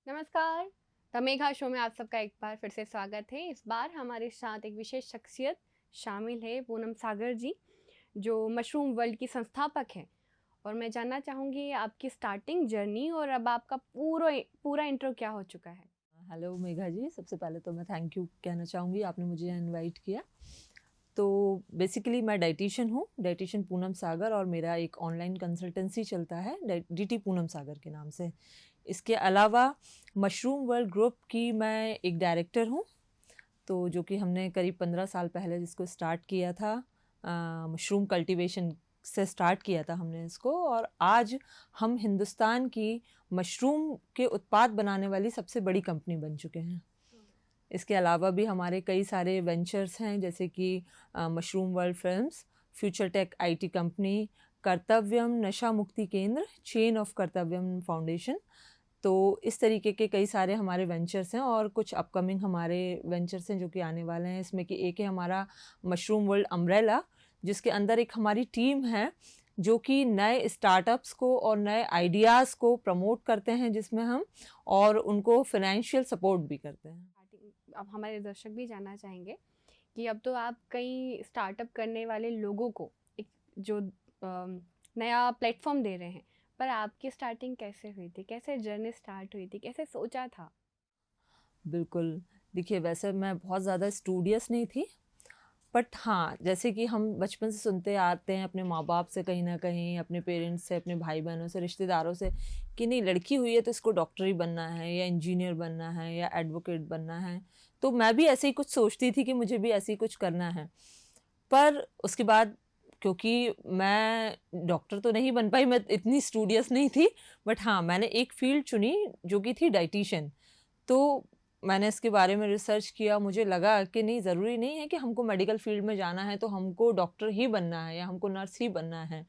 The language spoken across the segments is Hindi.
नमस्कार। द मेघा शो में आप सबका एक बार फिर से स्वागत है। इस बार हमारे साथ एक विशेष शख्सियत शामिल है, पूनम सागर जी, जो मशरूम वर्ल्ड की संस्थापक हैं। और मैं जानना चाहूँगी आपकी स्टार्टिंग जर्नी और अब आपका पूरा पूरा इंट्रो क्या हो चुका है? हेलो मेघा जी, सबसे पहले तो मैं थैंक यू कहना चाहूँगी, आपने मुझे यहाँ इनवाइट किया। तो बेसिकली मैं डाइटिशियन हूँ, डाइटिशियन पूनम सागर, और मेरा एक ऑनलाइन कंसल्टेंसी चलता है डीटी पूनम सागर के नाम से। इसके अलावा मशरूम वर्ल्ड ग्रुप की मैं एक डायरेक्टर हूँ, तो जो कि हमने करीब 15 साल पहले जिसको स्टार्ट किया था, मशरूम कल्टीवेशन से स्टार्ट किया था हमने इसको, और आज हम हिंदुस्तान की मशरूम के उत्पाद बनाने वाली सबसे बड़ी कंपनी बन चुके हैं। इसके अलावा भी हमारे कई सारे वेंचर्स हैं, जैसे कि Mushroom World Films, Future Tech IT company, Kartavyam Nasha Mukti केंद्र, चेन ऑफ कर्तव्यम फाउंडेशन। तो इस तरीके के कई सारे हमारे वेंचर्स हैं, और कुछ अपकमिंग हमारे वेंचर्स हैं जो कि आने वाले हैं। इसमें कि एक है हमारा मशरूम वर्ल्ड अम्ब्रेला, जिसके अंदर एक हमारी टीम है जो कि नए स्टार्टअप्स को और नए आइडियाज़ को प्रमोट करते हैं, जिसमें हम और उनको फाइनेंशियल सपोर्ट भी करते हैं। अब हमारे दर्शक भी जानना चाहेंगे कि अब तो आप कई स्टार्टअप करने वाले लोगों को एक जो नया प्लेटफॉर्म दे रहे हैं, पर आपकी स्टार्टिंग कैसे हुई थी? कैसे जर्नी स्टार्ट हुई थी? कैसे सोचा था? बिल्कुल, देखिए वैसे मैं बहुत ज़्यादा स्टूडियस नहीं थी, बट हाँ, जैसे कि हम बचपन से सुनते आते हैं अपने माँ-बाप से, कहीं न कहीं अपने पेरेंट्स से, अपने भाई-बहनों से, रिश्तेदारों से, कि नहीं लड़की हुई है तो इसको डॉक्टर ही बनना है या इंजीनियर बनना है या एडवोकेट बनना है। तो मैं भी ऐसे ही कुछ सोचती थी कि मुझे भी ऐसे ही कुछ करना है। पर उसके बाद, क्योंकि मैं डॉक्टर तो नहीं बन पाई, मैं इतनी स्टूडियस नहीं थी, बट हाँ, मैंने एक फ़ील्ड चुनी जो कि थी डायटीशियन। तो मैंने इसके बारे में रिसर्च किया, मुझे लगा कि नहीं, ज़रूरी नहीं है कि हमको मेडिकल फ़ील्ड में जाना है तो हमको डॉक्टर ही बनना है या हमको नर्स ही बनना है।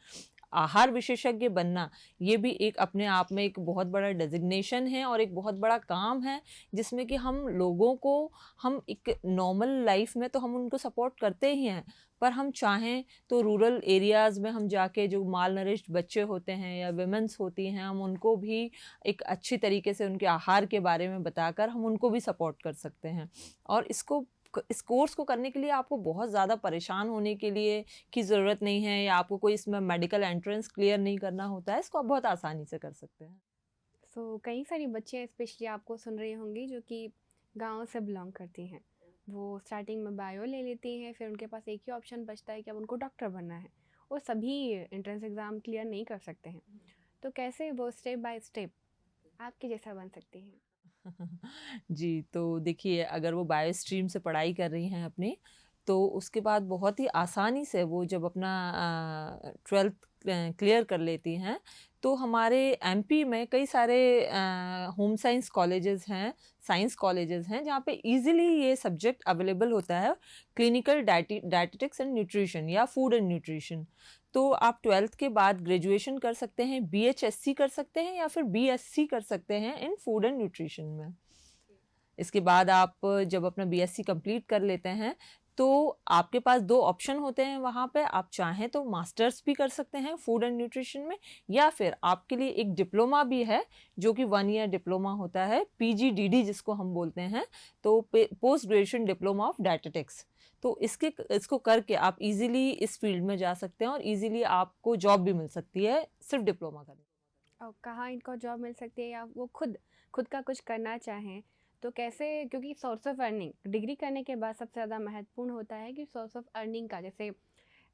आहार विशेषज्ञ बनना, ये भी एक अपने आप में एक बहुत बड़ा डेज़िग्नेशन है और एक बहुत बड़ा काम है, जिसमें कि हम लोगों को, हम एक नॉर्मल लाइफ़ में तो हम उनको सपोर्ट करते ही हैं, पर हम चाहें तो रूरल एरियाज़ में हम जाके जो माल नरिश्ड बच्चे होते हैं या वुमेन्स होती हैं, हम उनको भी एक अच्छी तरीके से उनके आहार के बारे में बताकर हम उनको भी सपोर्ट कर सकते हैं। और इस कोर्स को करने के लिए आपको बहुत ज़्यादा परेशान होने के लिए की ज़रूरत नहीं है, या आपको कोई इसमें मेडिकल एंट्रेंस क्लियर नहीं करना होता है, इसको आप बहुत आसानी से कर सकते हैं। सो कई सारी बच्चियाँ स्पेशली आपको सुन रही होंगी जो कि गाँव से बिलोंग करती हैं। वो स्टार्टिंग में बायो ले लेती हैं, फिर उनके पास एक ही ऑप्शन बचता है कि अब उनको डॉक्टर बनना है। वो सभी एंट्रेंस एग्ज़ाम क्लियर नहीं कर सकते हैं। तो कैसे वो स्टेप बाय स्टेप आपके जैसा बन सकती हैं? जी, तो देखिए, अगर वो बायो स्ट्रीम से पढ़ाई कर रही हैं अपनी, तो उसके बाद बहुत ही आसानी से वो जब अपना 12th क्लियर कर लेती हैं, तो हमारे एमपी में कई सारे होम साइंस कॉलेजेस हैं, साइंस कॉलेजेस हैं, जहाँ पे ईज़िली ये सब्जेक्ट अवेलेबल होता है, क्लिनिकल डायटीटिक्स एंड न्यूट्रिशन या फूड एंड न्यूट्रिशन। तो आप 12th के बाद ग्रेजुएशन कर सकते हैं, बीएचएससी कर सकते हैं या फिर बीएससी कर सकते हैं इन फूड एंड न्यूट्रिशन में। इसके बाद आप जब अपना बीएससी कंप्लीट कर लेते हैं, तो आपके पास 2 ऑप्शन होते हैं वहाँ पे, आप चाहें तो मास्टर्स भी कर सकते हैं फूड एंड न्यूट्रिशन में, या फिर आपके लिए एक डिप्लोमा भी है, जो कि 1 ईयर डिप्लोमा होता है, पीजीडीडी जिसको हम बोलते हैं, तो पोस्ट ग्रेजुएशन डिप्लोमा ऑफ डायटीटिक्स। तो इसको करके आप ईज़िली इस फील्ड में जा सकते हैं और ईज़िली आपको जॉब भी मिल सकती है, सिर्फ डिप्लोमा करने। और कहाँ इनको जॉब मिल सकती है या वो खुद खुद का कुछ करना चाहें तो कैसे? क्योंकि सोर्स ऑफ अर्निंग डिग्री करने के बाद सबसे ज़्यादा महत्वपूर्ण होता है कि सोर्स ऑफ अर्निंग का, जैसे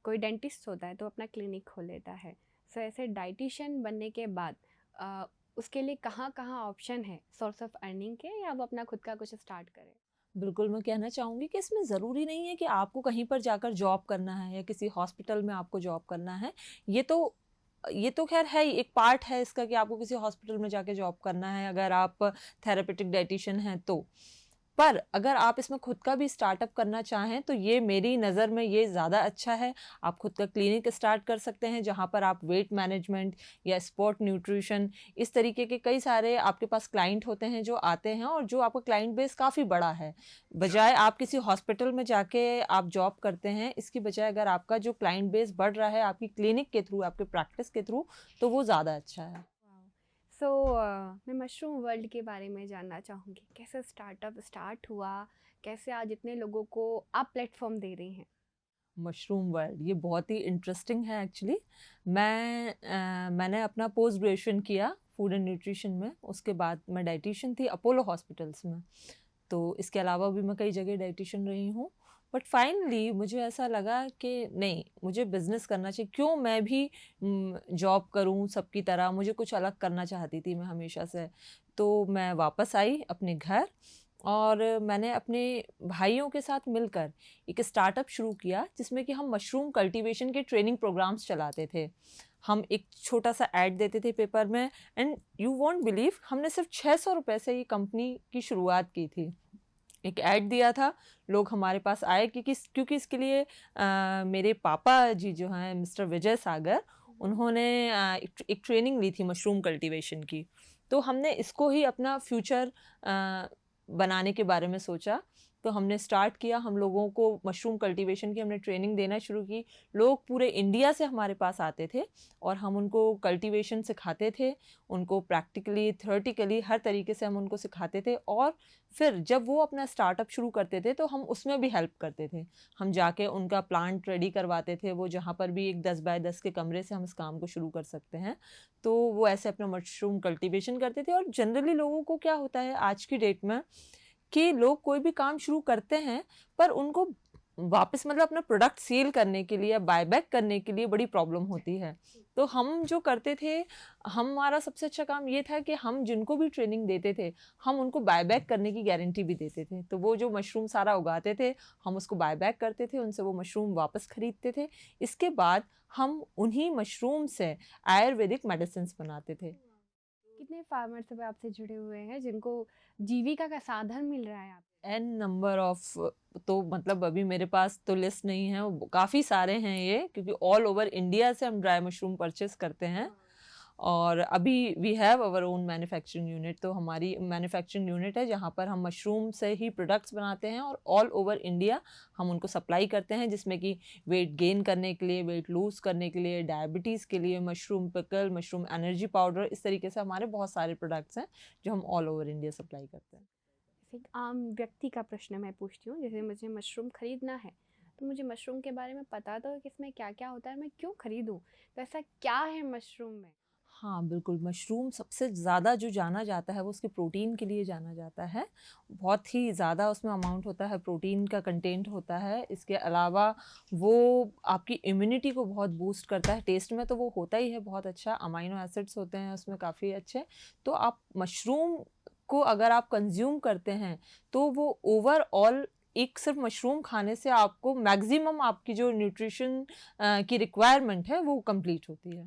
कोई डेंटिस्ट होता है तो अपना क्लिनिक खोल लेता है। सो ऐसे डाइटिशियन बनने के बाद अ, उसके लिए कहाँ कहाँ ऑप्शन है सोर्स ऑफ अर्निंग के, या वो अपना खुद का कुछ स्टार्ट करे? बिल्कुल, मैं कहना चाहूँगी कि इसमें ज़रूरी नहीं है कि आपको कहीं पर जाकर जॉब करना है या किसी हॉस्पिटल में आपको जॉब करना है। ये तो ख़ैर है ही, एक पार्ट है इसका कि आपको किसी हॉस्पिटल में जाके जॉब करना है, अगर आप थेरेपेटिक डायटीशियन हैं तो। पर अगर आप इसमें खुद का भी स्टार्टअप करना चाहें, तो ये मेरी नज़र में ये ज़्यादा अच्छा है। आप खुद का क्लिनिक स्टार्ट कर सकते हैं, जहाँ पर आप वेट मैनेजमेंट या स्पोर्ट न्यूट्रिशन, इस तरीके के कई सारे आपके पास क्लाइंट होते हैं जो आते हैं, और जो आपका क्लाइंट बेस काफ़ी बड़ा है। बजाय आप किसी हॉस्पिटल में जाके आप जॉब करते हैं, इसकी बजाय अगर आपका जो क्लाइंट बेस बढ़ रहा है आपकी क्लिनिक के थ्रू, आपके प्रैक्टिस के थ्रू, तो वो ज़्यादा अच्छा है। सो मैं मशरूम वर्ल्ड के बारे में जानना चाहूँगी, कैसे स्टार्टअप स्टार्ट हुआ, कैसे आज इतने लोगों को आप प्लेटफॉर्म दे रही हैं? मशरूम वर्ल्ड ये बहुत ही इंटरेस्टिंग है एक्चुअली। मैंने अपना पोस्ट ग्रेजुएशन किया फूड एंड न्यूट्रिशन में। उसके बाद मैं डाइटिशियन थी अपोलो हॉस्पिटल्स में। तो इसके अलावा भी मैं कई जगह डाइटिशियन रही हूँ। बट फाइनली मुझे ऐसा लगा कि नहीं, मुझे बिजनेस करना चाहिए। क्यों मैं भी जॉब करूँ सबकी तरह, मुझे कुछ अलग करना चाहती थी मैं हमेशा से। तो मैं वापस आई अपने घर और मैंने अपने भाइयों के साथ मिलकर एक स्टार्टअप शुरू किया जिसमें कि हम मशरूम कल्टीवेशन के ट्रेनिंग प्रोग्राम्स चलाते थे। हम एक छोटा सा ऐड देते थे पेपर में, एंड यू वॉन्ट बिलीव, हमने सिर्फ 600 रुपये से ये कंपनी की शुरुआत की थी। एक ऐड दिया था, लोग हमारे पास आए क्योंकि इसके लिए मेरे पापा जी जो हैं मिस्टर विजय सागर, उन्होंने एक ट्रेनिंग ली थी मशरूम कल्टीवेशन की। तो हमने इसको ही अपना फ्यूचर बनाने के बारे में सोचा। तो हमने स्टार्ट किया, हम लोगों को मशरूम कल्टीवेशन की हमने ट्रेनिंग देना शुरू की। लोग पूरे इंडिया से हमारे पास आते थे और हम उनको कल्टीवेशन सिखाते थे, उनको प्रैक्टिकली थ्योरेटिकली हर तरीके से हम उनको सिखाते थे। और फिर जब वो अपना स्टार्टअप शुरू करते थे तो हम उसमें भी हेल्प करते थे। हम जाके उनका प्लांट रेडी करवाते थे, वो जहाँ पर भी एक 10 बाय 10 के कमरे से हम इस काम को शुरू कर सकते हैं। तो वो ऐसे अपना मशरूम कल्टीवेशन करते थे। और जनरली लोगों को क्या होता है आज की डेट में कि लोग कोई भी काम शुरू करते हैं पर उनको वापस मतलब अपना प्रोडक्ट सेल करने के लिए या बायबैक करने के लिए बड़ी प्रॉब्लम होती है। तो हम जो करते थे, हमारा सबसे अच्छा काम ये था कि हम जिनको भी ट्रेनिंग देते थे हम उनको बायबैक करने की गारंटी भी देते थे। तो वो जो मशरूम सारा उगाते थे हम उसको बायबैक करते थे, उनसे वो मशरूम वापस खरीदते थे। इसके बाद हम उन्हीं मशरूम से आयुर्वेदिक मेडिसिन बनाते थे। कितने फार्मर्स अब आपसे जुड़े हुए हैं जिनको जीविका का साधन मिल रहा है? आप एन नंबर ऑफ, तो मतलब अभी मेरे पास तो लिस्ट नहीं है, काफ़ी सारे हैं ये, क्योंकि ऑल ओवर इंडिया से हम ड्राई मशरूम परचेस करते हैं। और अभी we have our own manufacturing unit. तो हमारी मैन्युफैक्चरिंग यूनिट है जहाँ पर हम मशरूम से ही प्रोडक्ट्स बनाते हैं और ऑल ओवर इंडिया हम उनको सप्लाई करते हैं, जिसमें कि वेट गेन करने के लिए, वेट लूज़ करने के लिए, डायबिटीज़ के लिए, mushroom pickle, mushroom energy powder, इस तरीके से हमारे बहुत सारे प्रोडक्ट्स हैं जो हम ऑल ओवर इंडिया सप्लाई करते हैं। एक आम व्यक्ति का प्रश्न मैं पूछती हूँ, जैसे मुझे मशरूम खरीदना है तो मुझे मशरूम के बारे में पता तो है कि इसमें क्या क्या होता है, मैं क्यों खरीदूँ? तो ऐसा क्या है मशरूम में? हाँ, बिल्कुल, मशरूम सबसे ज़्यादा जो जाना जाता है वो उसके प्रोटीन के लिए जाना जाता है। बहुत ही ज़्यादा उसमें अमाउंट होता है, प्रोटीन का कंटेंट होता है। इसके अलावा वो आपकी इम्यूनिटी को बहुत बूस्ट करता है। टेस्ट में तो वो होता ही है बहुत अच्छा, अमाइनो एसिड्स होते हैं उसमें काफ़ी अच्छे। तो आप मशरूम को अगर आप कंज़्यूम करते हैं तो वो ओवरऑल एक सिर्फ़ मशरूम खाने से आपको मैक्सिमम आपकी जो न्यूट्रिशन की रिक्वायरमेंट है वो कंप्लीट होती है।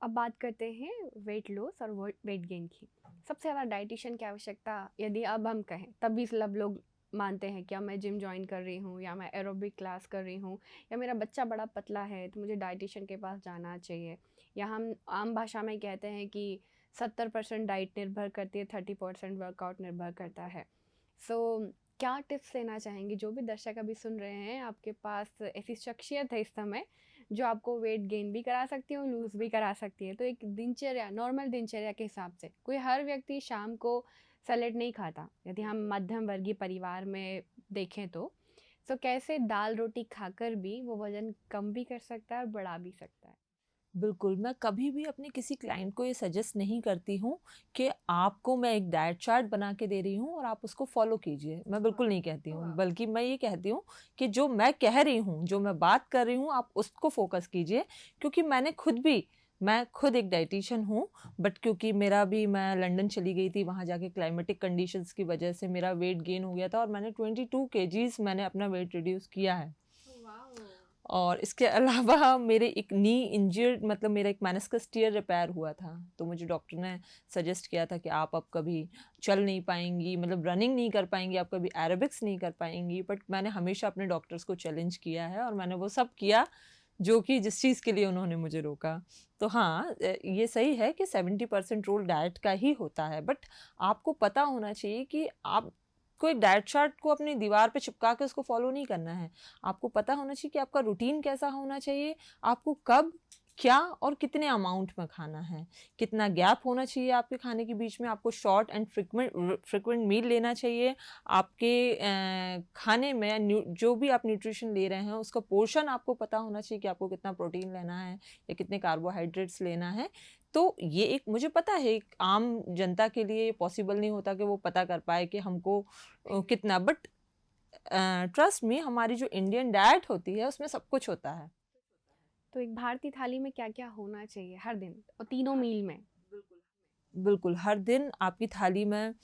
अब बात करते हैं वेट लॉस और वेट गेन की। सबसे ज़्यादा डाइटिशियन की आवश्यकता यदि अब हम कहें, तभी सब लोग मानते हैं क्या मैं जिम जॉइन कर रही हूँ या मैं एरोबिक क्लास कर रही हूँ या मेरा बच्चा बड़ा पतला है तो मुझे डाइटिशियन के पास जाना चाहिए। या हम आम भाषा में कहते हैं कि 70% डाइट निर्भर करती है, 30% वर्कआउट निर्भर करता है। सो क्या टिप्स देना चाहेंगे जो भी दर्शक अभी सुन रहे हैं? आपके पास ऐसी शख्सियत है इस समय जो आपको वेट गेन भी करा सकती है और लूज़ भी करा सकती है। तो एक दिनचर्या, नॉर्मल दिनचर्या के हिसाब से, कोई हर व्यक्ति शाम को सैलेड नहीं खाता, यदि हम मध्यम वर्गीय परिवार में देखें तो। सो कैसे दाल रोटी खाकर भी वो वज़न कम भी कर सकता है और बढ़ा भी सकता है? बिल्कुल, मैं कभी भी अपने किसी क्लाइंट को ये सजेस्ट नहीं करती हूँ कि आपको मैं एक डाइट चार्ट बना के दे रही हूँ और आप उसको फ़ॉलो कीजिए। मैं बिल्कुल नहीं कहती हूँ, बल्कि मैं ये कहती हूँ कि जो मैं कह रही हूँ, जो मैं बात कर रही हूँ, आप उसको फ़ोकस कीजिए। क्योंकि मैं खुद एक डायटीशियन हूँ, बट क्योंकि मैं लंदन चली गई थी, वहाँ जाके क्लाइमेटिक कंडीशंस की वजह से मेरा वेट गेन हो गया था और मैंने 22 केजीज़ मैंने अपना वेट रिड्यूस किया है। और इसके अलावा मेरे एक नी इंजर्ड, मतलब मेरा एक मेनिस्कस टियर रिपेयर हुआ था। तो मुझे डॉक्टर ने सजेस्ट किया था कि आप अब कभी चल नहीं पाएंगी, मतलब रनिंग नहीं कर पाएंगी, आप कभी एरोबिक्स नहीं कर पाएंगी। बट मैंने हमेशा अपने डॉक्टर्स को चैलेंज किया है और मैंने वो सब किया जो कि जिस चीज़ के लिए उन्होंने मुझे रोका। तो हाँ, ये सही है कि 70% रोल डाइट का ही होता है, बट आपको पता होना चाहिए कि आप कोई डाइट चार्ट को अपनी दीवार पे चिपका के उसको फॉलो नहीं करना है। आपको पता होना चाहिए कि आपका रूटीन कैसा होना चाहिए, आपको कब क्या और कितने अमाउंट में खाना है, कितना गैप होना चाहिए आपके खाने के बीच में, आपको शॉर्ट एंड फ्रिक्वेंट मील लेना चाहिए। आपके खाने में जो भी आप न्यूट्रिशन ले रहे हैं उसका पोर्शन आपको पता होना चाहिए कि आपको कितना प्रोटीन लेना है या कितने कार्बोहाइड्रेट्स लेना है। तो ये एक मुझे पता है एक आम जनता के लिए पॉसिबल नहीं होता कि वो पता कर पाए कि हमको कितना, बट ट्रस्ट मी हमारी जो इंडियन डाइट होती है उसमें सब कुछ होता है। तो एक भारतीय थाली में क्या-क्या होना चाहिए हर दिन और तीनों मील में? बिल्कुल, हर दिन आपकी थाली में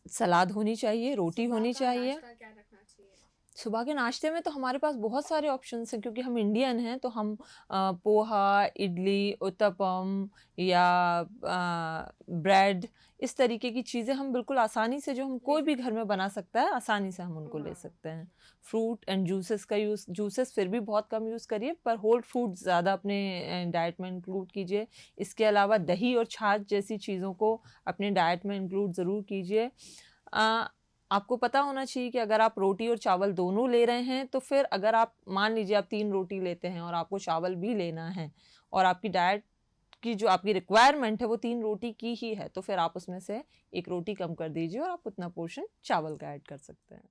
सलाद होनी चाहिए, रोटी होनी चाहिए। क्या रखना चाहिए? सुबह के नाश्ते में तो हमारे पास बहुत सारे ऑप्शंस हैं क्योंकि हम इंडियन हैं, तो हम पोहा, इडली, उत्तपम या ब्रेड, इस तरीके की चीज़ें हम बिल्कुल आसानी से, जो हम कोई भी घर में बना सकता है, आसानी से हम उनको ले सकते हैं। फ्रूट एंड जूसेस का यूज़, जूसेस फिर भी बहुत कम यूज़ करिए, पर होल फ्रूट ज़्यादा अपने डाइट में इंक्लूड कीजिए। इसके अलावा दही और छाछ जैसी चीज़ों को अपने डाइट में इंक्लूड ज़रूर कीजिए। आपको पता होना चाहिए कि अगर आप रोटी और चावल दोनों ले रहे हैं, तो फिर अगर आप मान लीजिए आप 3 रोटी लेते हैं और आपको चावल भी लेना है और आपकी डाइट की जो आपकी रिक्वायरमेंट है वो 3 रोटी की ही है, तो फिर आप उसमें से 1 रोटी कम कर दीजिए और आप उतना पोर्शन चावल का ऐड कर सकते हैं।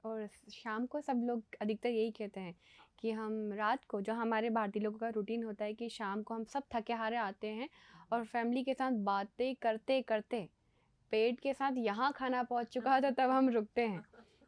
और शाम को सब लोग अधिकतर यही कहते हैं कि हम रात को, जो हमारे भारतीय लोगों का रूटीन होता है कि शाम को हम सब थके हारे आते हैं और फैमिली के साथ बातें करते करते पेट के साथ यहाँ खाना पहुँच चुका होता है, तब हम रुकते हैं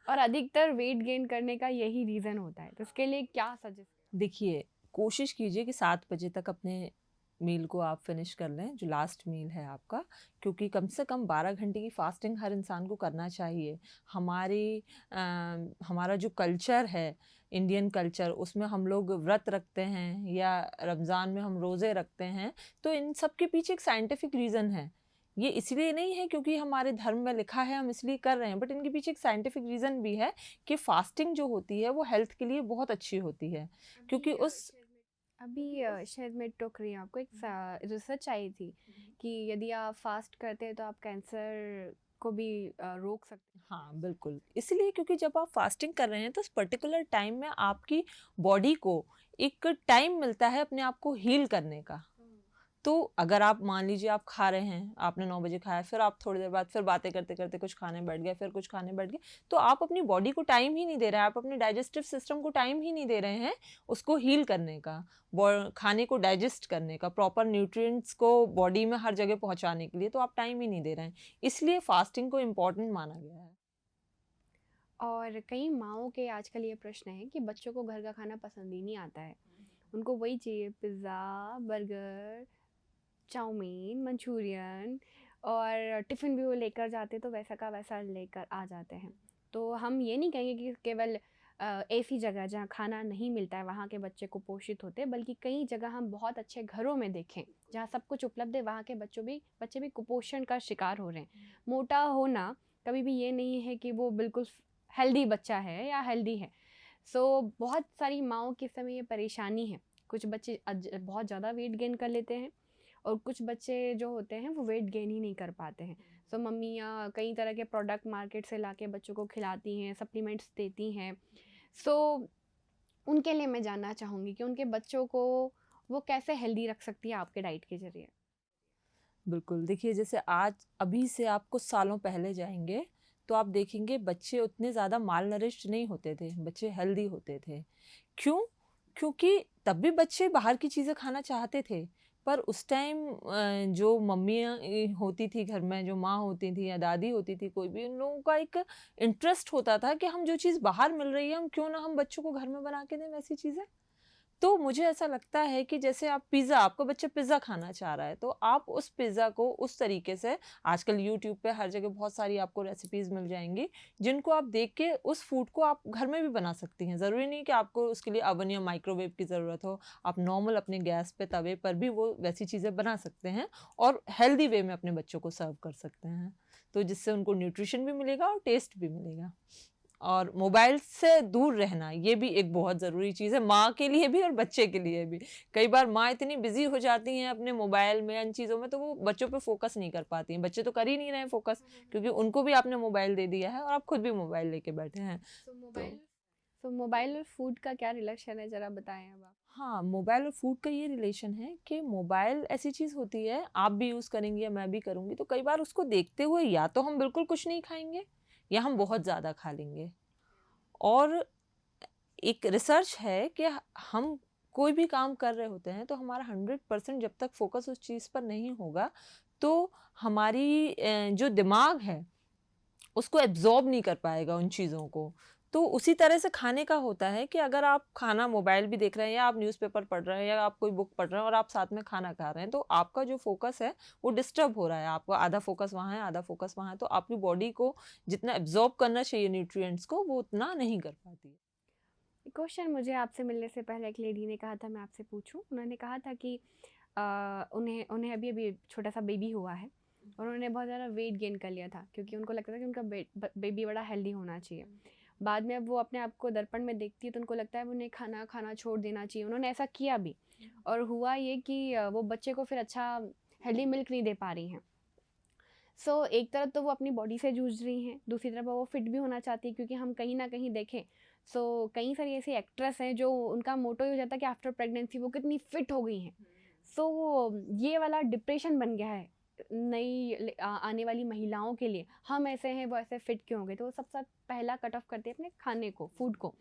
और अधिकतर वेट गेन करने का यही रीज़न होता है। तो इसके लिए क्या सजेस्ट? देखिए, कोशिश कीजिए कि 7 बजे तक अपने मील को आप फिनिश कर लें, जो लास्ट मील है आपका, क्योंकि कम से कम 12 घंटे की फास्टिंग हर इंसान को करना चाहिए। हमारा जो कल्चर है, इंडियन कल्चर, उसमें हम लोग व्रत रखते हैं या रमज़ान में हम रोज़े रखते हैं, तो इन सब के पीछे एक साइंटिफिक रीज़न है। ये इसलिए नहीं है क्योंकि हमारे धर्म में लिखा है हम इसलिए कर रहे हैं, बट इनके पीछे एक साइंटिफिक रीज़न भी है कि फास्टिंग जो होती है वो हेल्थ के लिए बहुत अच्छी होती है, क्योंकि उस अभी शायद मैं टोक रही हूँ आपको, एक रिसर्च आई थी कि यदि आप फास्ट करते हैं तो आप कैंसर को भी रोक सकते हैं। हाँ, बिल्कुल। इसलिए क्योंकि जब आप फास्टिंग कर रहे हैं तो उस पर्टिकुलर टाइम में आपकी बॉडी को एक टाइम मिलता है अपने आप को हील करने का। तो अगर आप मान लीजिए आप खा रहे हैं, आपने 9 बजे खाया, फिर आप थोड़ी देर बाद फिर बातें करते-करते कुछ खाने बैठ गए, फिर कुछ खाने बैठ गए, तो आप अपनी बॉडी को टाइम ही नहीं दे रहे हैं, आप अपने डाइजेस्टिव सिस्टम को टाइम ही नहीं दे रहे हैं, उसको हील करने का, खाने को डाइजेस्ट करने का, प्रॉपर न्यूट्रिएंट्स को बॉडी में हर जगह पहुँचाने के लिए, तो आप टाइम ही नहीं दे रहे हैं। इसलिए फास्टिंग को इम्पोर्टेंट माना गया है। और कई माँओं के आजकल ये प्रश्न है कि बच्चों को घर का खाना पसंद ही नहीं आता है, उनको वही चाहिए, पिज़्ज़ा, बर्गर, चाउमीन, मंचूरियन, और टिफ़िन भी वो लेकर जाते तो वैसा का वैसा लेकर आ जाते हैं। तो हम ये नहीं कहेंगे कि केवल ऐसी जगह जहाँ खाना नहीं मिलता है वहाँ के बच्चे कुपोषित होते हैं, बल्कि कई जगह हम बहुत अच्छे घरों में देखें जहाँ सब कुछ उपलब्ध है, वहाँ के बच्चे भी कुपोषण का शिकार हो रहे हैं। मोटा होना कभी भी ये नहीं है कि वो बिल्कुल हेल्दी बच्चा है या हेल्दी है। सो बहुत सारी माँओं के समय ये परेशानी है। कुछ बच्चे बहुत ज़्यादा वेट गेन कर लेते हैं और कुछ बच्चे जो होते हैं वो वेट गेन ही नहीं कर पाते हैं। सो मम्मियाँ कई तरह के प्रोडक्ट मार्केट से लाके बच्चों को खिलाती हैं, सप्लीमेंट्स देती हैं। सो उनके लिए मैं जानना चाहूँगी कि उनके बच्चों को वो कैसे हेल्दी रख सकती है आपके डाइट के ज़रिए? बिल्कुल, देखिए जैसे आज अभी से आप कुछ सालों पहले जाएँगे, तो आप देखेंगे बच्चे उतने ज़्यादा माल नरिश्ड नहीं होते थे, बच्चे हेल्दी होते थे। क्यों? क्योंकि तब भी बच्चे बाहर की चीज़ें खाना चाहते थे, पर उस टाइम जो मम्मियाँ होती थी घर में, जो माँ होती थी या दादी होती थी, कोई भी, उन लोगों का एक इंटरेस्ट होता था कि हम जो चीज़ बाहर मिल रही है, हम क्यों ना हम बच्चों को घर में बना के दें वैसी चीज़ें। तो मुझे ऐसा लगता है कि जैसे आप पिज़्ज़ा, आपका बच्चा पिज़्ज़ा खाना चाह रहा है, तो आप उस पिज़्ज़ा को उस तरीके से, आजकल यूट्यूब पे हर जगह बहुत सारी आपको रेसिपीज़ मिल जाएँगी, जिनको आप देख के उस फूड को आप घर में भी बना सकती हैं। ज़रूरी नहीं कि आपको उसके लिए ओवन या माइक्रोवेव की ज़रूरत हो। आप नॉर्मल अपने गैस पे, तवे पर भी वो वैसी चीज़ें बना सकते हैं और हेल्दी वे में अपने बच्चों को सर्व कर सकते हैं। तो जिससे उनको न्यूट्रिशन भी मिलेगा और टेस्ट भी मिलेगा। और मोबाइल से दूर रहना, ये भी एक बहुत ज़रूरी चीज़ है, माँ के लिए भी और बच्चे के लिए भी। कई बार माँ इतनी बिज़ी हो जाती हैं अपने मोबाइल में, इन चीज़ों में, तो वो बच्चों पे फ़ोकस नहीं कर पाती हैं। बच्चे तो कर ही नहीं रहे हैं फ़ोकस, क्योंकि उनको भी आपने मोबाइल दे दिया है और आप खुद भी मोबाइल लेके बैठे हैं। सो तो मोबाइल सो मोबाइल और फूड का क्या रिलेशन है, ज़रा बताएँ अब आप? हाँ, मोबाइल और फूड का ये रिलेशन है कि मोबाइल ऐसी चीज़ होती है, आप भी यूज़ करेंगी या मैं भी करूँगी, तो कई बार उसको देखते हुए या तो हम बिल्कुल कुछ नहीं खाएँगे या हम बहुत ज़्यादा खा लेंगे। और एक रिसर्च है कि हम कोई भी काम कर रहे होते हैं तो हमारा 100% जब तक फ़ोकस उस चीज़ पर नहीं होगा, तो हमारी जो दिमाग है उसको एब्ज़ॉर्ब नहीं कर पाएगा उन चीज़ों को। तो उसी तरह से खाने का होता है कि अगर आप खाना मोबाइल भी देख रहे हैं या आप न्यूज़पेपर पढ़ रहे हैं या आप कोई बुक पढ़ रहे हैं और आप साथ में खाना खा रहे हैं, तो आपका जो फ़ोकस है वो डिस्टर्ब हो रहा है। आपका आधा फ़ोकस वहाँ है, आधा फ़ोकस वहाँ है, तो आपकी बॉडी को जितना एब्ज़ॉर्ब करना चाहिए न्यूट्रिएंट्स को, वो उतना नहीं कर पाती है। क्वेश्चन मुझे आपसे मिलने से पहले एक लेडी ने कहा था मैं आपसे पूछूं, उन्होंने कहा था कि उन्हें उन्हें अभी अभी छोटा सा बेबी हुआ है और उन्होंने बहुत ज़्यादा वेट गेन कर लिया था क्योंकि उनको लगता था कि उनका बेबी बड़ा हेल्दी होना चाहिए। बाद में अब वो अपने आप को दर्पण में देखती है तो उनको लगता है उन्हें खाना खाना छोड़ देना चाहिए। उन्होंने ऐसा किया भी और हुआ ये कि वो बच्चे को फिर अच्छा हेल्दी मिल्क नहीं दे पा रही हैं। एक तरफ तो वो अपनी बॉडी से जूझ रही हैं, दूसरी तरफ वो फिट भी होना चाहती है क्योंकि हम कहीं ना कहीं देखें कई सारी ऐसी एक्ट्रेस हैं जो उनका मोटो ही हो जाता है कि आफ्टर प्रेगनेंसी वो कितनी फिट हो गई हैं। ये वाला डिप्रेशन बन गया है आने वाली महिलाओं के लिए, हम ऐसे हैं वो ऐसे फिट क्यों हो गए, तो वो सबसे पहला कट ऑफ करते हैं अपने खाने को, फूड को,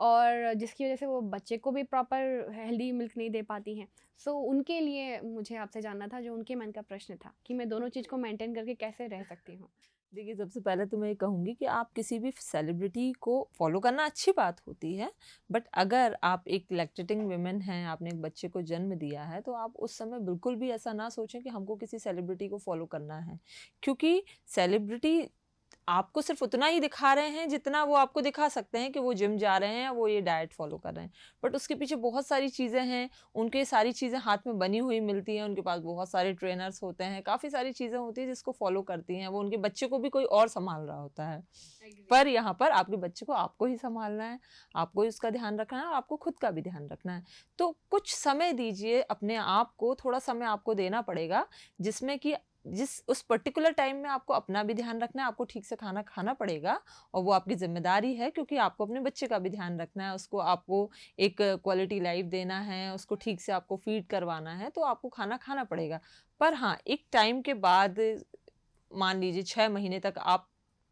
और जिसकी वजह से वो बच्चे को भी प्रॉपर हेल्दी मिल्क नहीं दे पाती हैं। उनके लिए मुझे आपसे जानना था, जो उनके मन का प्रश्न था कि मैं दोनों चीज़ को मेंटेन करके कैसे रह सकती हूँ। देखिए, सबसे पहले तो मैं ये कहूँगी कि आप किसी भी सेलिब्रिटी को फ़ॉलो करना अच्छी बात होती है, बट अगर आप एक लैक्टेटिंग वुमन हैं, आपने एक बच्चे को जन्म दिया है, तो आप उस समय बिल्कुल भी ऐसा ना सोचें कि हमको किसी सेलिब्रिटी को फ़ॉलो करना है। क्योंकि सेलिब्रिटी आपको सिर्फ़ उतना ही दिखा रहे हैं जितना वो आपको दिखा सकते हैं कि वो जिम जा रहे हैं, वो ये डाइट फ़ॉलो कर रहे हैं। बट उसके पीछे बहुत सारी चीज़ें हैं, उनके सारी चीज़ें हाथ में बनी हुई मिलती हैं, उनके पास बहुत सारे ट्रेनर्स होते हैं, काफ़ी सारी चीज़ें होती हैं जिसको फ़ॉलो करती हैं। वो उनके बच्चे को भी कोई और सँभाल रहा होता है। पर यहाँ पर आपके बच्चे को आपको ही सँभालना है, आपको ही उसका ध्यान रखना है और आपको खुद का भी ध्यान रखना है। तो कुछ समय दीजिए अपने आप को, थोड़ा समय आपको देना पड़ेगा, जिसमें कि जिस उस पर्टिकुलर टाइम में आपको अपना भी ध्यान रखना है, आपको ठीक से खाना खाना पड़ेगा और वो आपकी ज़िम्मेदारी है क्योंकि आपको अपने बच्चे का भी ध्यान रखना है, उसको आपको एक क्वालिटी लाइफ़ देना है, उसको ठीक से आपको फ़ीड करवाना है, तो आपको खाना खाना पड़ेगा। पर हाँ, एक टाइम के बाद मान लीजिए 6 महीने तक आप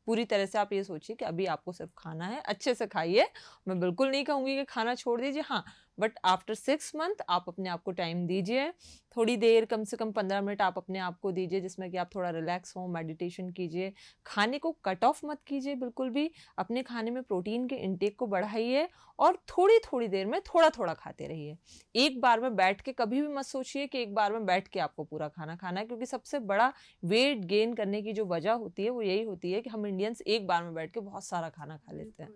पूरी तरह से आप ये सोचिए कि अभी आपको सिर्फ़ खाना है, अच्छे से खाइए। मैं बिल्कुल नहीं कहूँगी कि खाना छोड़ दीजिए, हाँ, बट आफ्टर 6 मंथ आप अपने आप को टाइम दीजिए। थोड़ी देर कम से कम 15 मिनट आप अपने आप को दीजिए जिसमें कि आप थोड़ा रिलैक्स हों, मेडिटेशन कीजिए। खाने को कट ऑफ मत कीजिए बिल्कुल भी, अपने खाने में प्रोटीन के इंटेक को बढ़ाइए और थोड़ी-थोड़ी देर में थोड़ा-थोड़ा खाते रहिए। एक बार में बैठ के कभी भी मत सोचिए कि एक बार में बैठ के आपको पूरा खाना खाना है क्योंकि सबसे बड़ा वेट गेन करने की जो वजह होती है वो यही होती है कि हम इंडियंस एक बार में बैठ के बहुत सारा खाना खा लेते हैं।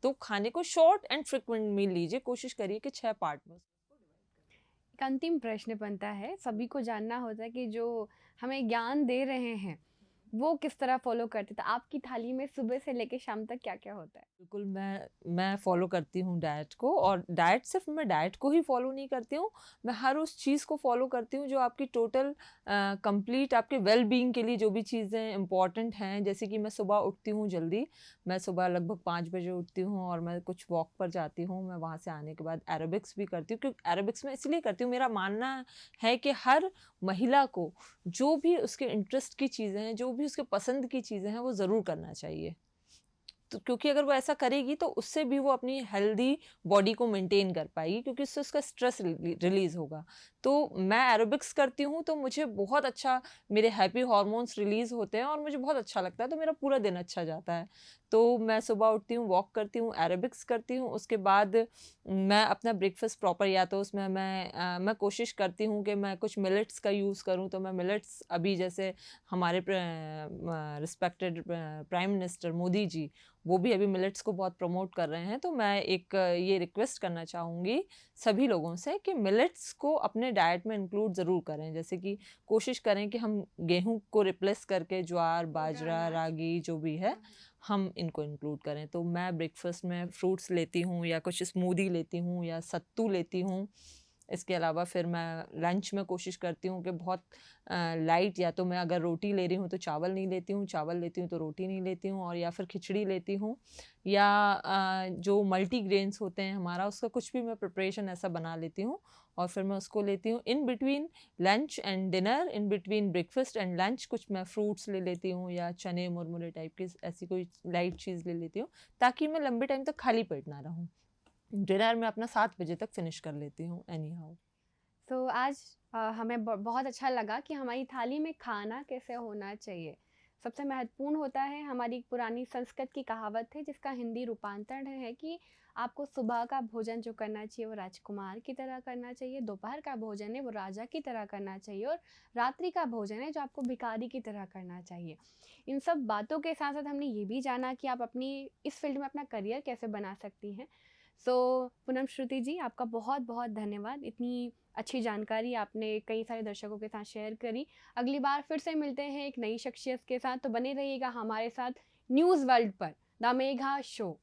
तो खाने को शॉर्ट एंड फ्रीक्वेंट मील लीजिए, कोशिश करिए कि 6 पार्ट में एक अंतिम प्रश्न बनता है, सभी को जानना होता है कि जो हमें ज्ञान दे रहे हैं वो किस तरह फॉलो करते थे। आपकी थाली में सुबह से लेके शाम तक क्या क्या होता है? बिल्कुल, मैं फ़ॉलो करती हूँ डाइट को और डाइट सिर्फ़ मैं डाइट को ही फ़ॉलो नहीं करती हूँ, मैं हर उस चीज़ को फ़ॉलो करती हूँ जो आपकी टोटल कंप्लीट आपके वेल-बीइंग के लिए जो भी चीज़ें इम्पॉर्टेंट हैं। जैसे कि मैं सुबह उठती हूँ जल्दी, मैं सुबह लगभग 5 बजे उठती हूँ और मैं कुछ वॉक पर जाती हूँ। मैं वहाँ से आने के बाद एरोबिक्स भी करती हूँ क्योंकि एरोबिक्स मैं इसलिए करती हूँ, मेरा मानना है कि हर महिला को जो भी उसके इंटरेस्ट की चीज़ें हैं, जो भी उसके पसंद की चीज़ें हैं, वो ज़रूर करना चाहिए। तो क्योंकि अगर वो ऐसा करेगी तो उससे भी वो अपनी हेल्दी बॉडी को मेंटेन कर पाएगी क्योंकि उससे उसका स्ट्रेस रिलीज़ होगा। तो मैं एरोबिक्स करती हूँ तो मुझे बहुत अच्छा मेरे हैप्पी हार्मोन्स रिलीज़ होते हैं और मुझे बहुत अच्छा लगता है, तो मेरा पूरा दिन अच्छा जाता है। तो मैं सुबह उठती हूँ, वॉक करती हूँ, एरोबिक्स करती हूँ, उसके बाद मैं अपना ब्रेकफ़ास्ट प्रॉपर या तो उसमें मैं कोशिश करती हूँ कि मैं कुछ मिलेट्स का यूज़ करूँ, तो मैं मिलेट्स अभी जैसे हमारे respected prime minister Modi ji, वो भी अभी मिलेट्स को बहुत प्रमोट कर रहे हैं, तो मैं एक ये रिक्वेस्ट करना चाहूँगी सभी लोगों से कि मिलेट्स को अपने डाइट में इंक्लूड ज़रूर करें। जैसे कि कोशिश करें कि हम गेहूँ को रिप्लेस करके ज्वार, बाजरा, रागी जो भी है, हम इनको इंक्लूड करें। तो मैं ब्रेकफ़ास्ट में फ्रूट्स लेती हूँ या कुछ स्मूदी लेती हूँ या सत्तू लेती हूँ इसके अलावा फिर मैं लंच में कोशिश करती हूँ कि बहुत लाइट, या तो मैं अगर रोटी ले रही हूँ तो चावल नहीं लेती हूँ, चावल लेती हूँ तो रोटी नहीं लेती हूँ, और या फिर खिचड़ी लेती हूँ, या जो मल्टीग्रेन्स होते हैं हमारा, उसका कुछ भी मैं प्रिपरेशन ऐसा बना लेती हूँ और फिर मैं उसको लेती हूँ। In between lunch and dinner, in between breakfast and lunch, कुछ मैं फ्रूट्स ले लेती हूँ या चने मुरमुरे टाइप की ऐसी कोई लाइट चीज़ ले लेती हूँ, ताकि मैं लंबे टाइम तक खाली पेट ना रहूँ। डिनर मैं अपना 7 बजे तक फिनिश कर लेती हूँ एनी हाउ। तो आज हमें बहुत अच्छा लगा कि हमारी थाली में खाना कैसे होना चाहिए सबसे महत्वपूर्ण होता है। हमारी एक पुरानी संस्कृत की कहावत है जिसका हिंदी रूपांतरण है कि आपको सुबह का भोजन जो करना चाहिए वो राजकुमार की तरह करना चाहिए, दोपहर का भोजन है वो राजा की तरह करना चाहिए, और रात्रि का भोजन है जो आपको भिखारी की तरह करना चाहिए। इन सब बातों के साथ साथ हमने ये भी जाना कि आप अपनी इस फील्ड में अपना करियर कैसे बना सकती हैं। सो पूनम श्रुति जी, आपका बहुत बहुत धन्यवाद। इतनी अच्छी जानकारी आपने कई सारे दर्शकों के साथ शेयर करी। अगली बार फिर से मिलते हैं एक नई शख्सियत के साथ, तो बने रहिएगा हमारे साथ न्यूज़ वर्ल्ड पर, द मेघा शो।